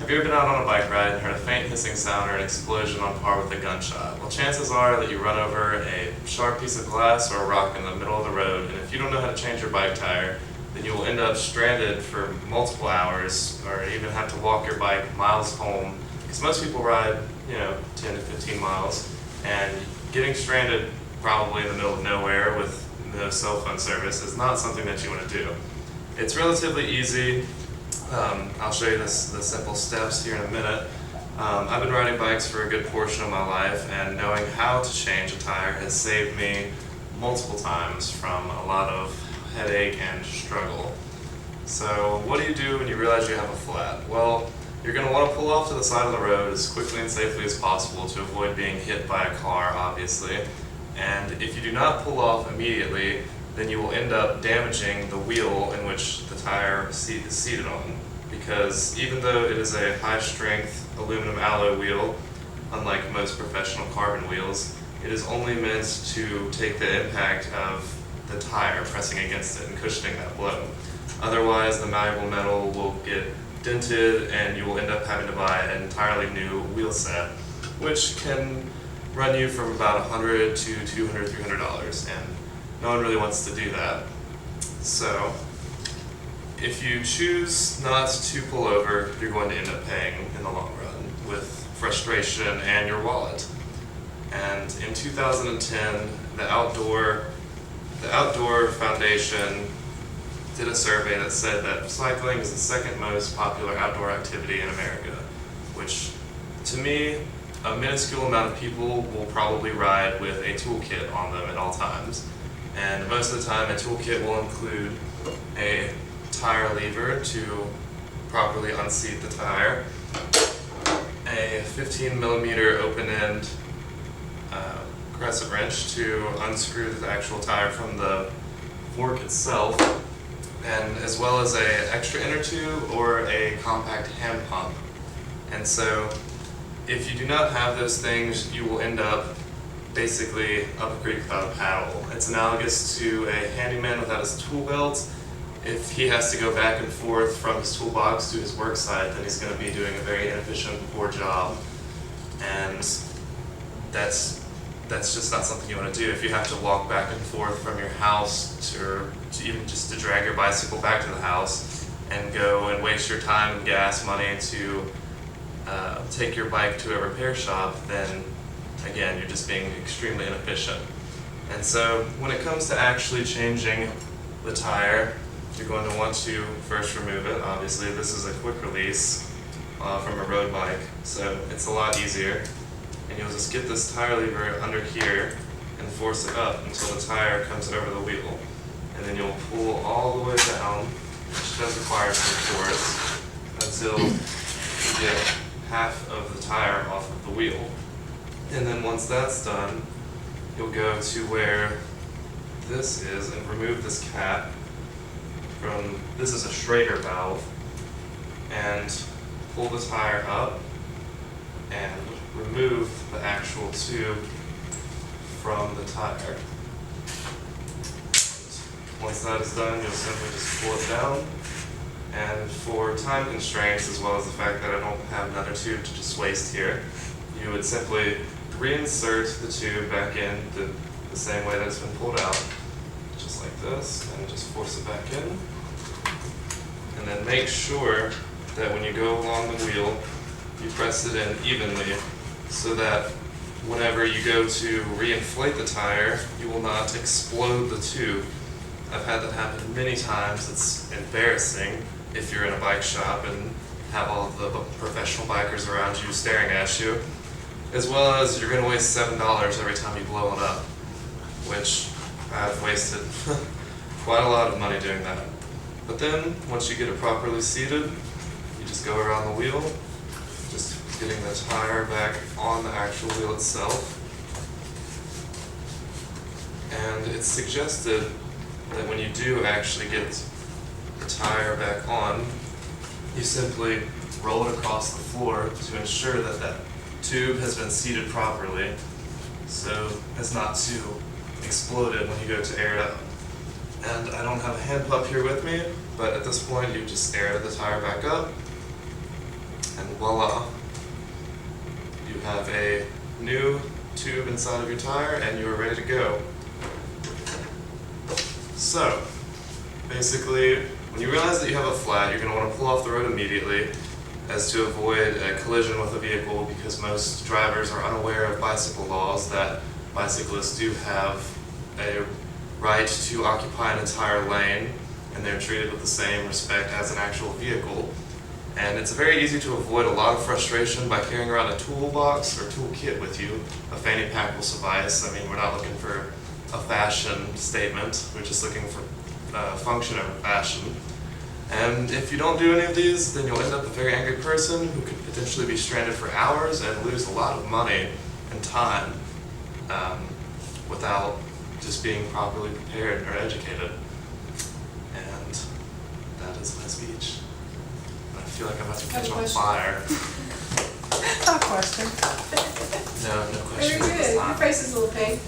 Have you ever been out on a bike ride and heard a faint hissing sound or an explosion on par with a gunshot? Well, chances are that you run over a sharp piece of glass or a rock in the middle of the road, and if you don't know how to change your bike tire, then you will end up stranded for multiple hours, or even have to walk your bike miles home, because most people ride, 10 to 15 miles, and getting stranded probably in the middle of nowhere with no cell phone service is not something that you want to do. It's relatively easy. I'll show you the simple steps here in a minute. I've been riding bikes for a good portion of my life, and knowing how to change a tire has saved me multiple times from a lot of headache and struggle. So what do you do when you realize you have a flat? Well, you're going to want to pull off to the side of the road as quickly and safely as possible to avoid being hit by a car, obviously. And if you do not pull off immediately, then you will end up damaging the wheel in which the tire seat is seated on. Because even though it is a high-strength aluminum alloy wheel, unlike most professional carbon wheels, it is only meant to take the impact of the tire pressing against it and cushioning that blow. Otherwise, the malleable metal will get dented and you will end up having to buy an entirely new wheel set, which can run you from about $100 to $200, $300, and no one really wants to do that. So, if you choose not to pull over, you're going to end up paying in the long run with frustration and your wallet. And in 2010, the Outdoor Foundation did a survey that said that cycling is the second most popular outdoor activity in America, which to me, a minuscule amount of people will probably ride with a toolkit on them at all times. And most of the time, a toolkit will include a tire lever to properly unseat the tire, a 15mm open-end crescent wrench to unscrew the actual tire from the fork itself, and as well as an extra inner tube or a compact hand pump. And so, if you do not have those things, you will end up basically up a creek without a paddle. It's analogous to a handyman without his tool belt. If he has to go back and forth from his toolbox to his work site, then he's going to be doing a very inefficient, poor job. And that's just not something you want to do. If you have to walk back and forth from your house to even just to drag your bicycle back to the house and go and waste your time and gas money to take your bike to a repair shop, then again, you're just being extremely inefficient. And so when it comes to actually changing the tire, you're going to want to first remove it. Obviously, this is a quick release from a road bike, so it's a lot easier. And you'll just get this tire lever under here and force it up until the tire comes over the wheel. And then you'll pull all the way down, which does require some force, until you get half of the tire off of the wheel. And then once that's done, you'll go to where this is and remove this cap from, this is a Schrader valve, and pull the tire up and remove the actual tube from the tire. Once that is done, you'll simply just pull it down. And for time constraints, as well as the fact that I don't have another tube to just waste here, you would simply reinsert the tube back in the same way that it's been pulled out, just like this, and just force it back in. And then make sure that when you go along the wheel, you press it in evenly so that whenever you go to reinflate the tire, you will not explode the tube. I've had that happen many times. It's embarrassing if you're in a bike shop and have all of the professional bikers around you staring at you, as well as you're going to waste $7 every time you blow it up, which I've wasted quite a lot of money doing that. But then, once you get it properly seated, you just go around the wheel, just getting the tire back on the actual wheel itself. And it's suggested that when you do actually get the tire back on, you simply roll it across the floor to ensure that that tube has been seated properly so as not to explode it when you go to air it out. And I don't have a hand pump here with me, but at this point you just air the tire back up, And voila, you have a new tube inside of your tire and you are ready to go. So, basically, when you realize that you have a flat, you're going to want to pull off the road immediately as to avoid a collision with a vehicle, because most drivers are unaware of bicycle laws that bicyclists do have a right to occupy an entire lane, and they're treated with the same respect as an actual vehicle. And it's very easy to avoid a lot of frustration by carrying around a toolbox or toolkit with you. A fanny pack will suffice. I mean, we're not looking for a fashion statement, we're just looking for function over fashion. And if you don't do any of these, then you'll end up a very angry person who could potentially be stranded for hours and lose a lot of money and time without just being properly prepared or educated. And that is my speech. I feel like I'm about to catch on fire. Not a question. No question. Very good. Your face is a little pink.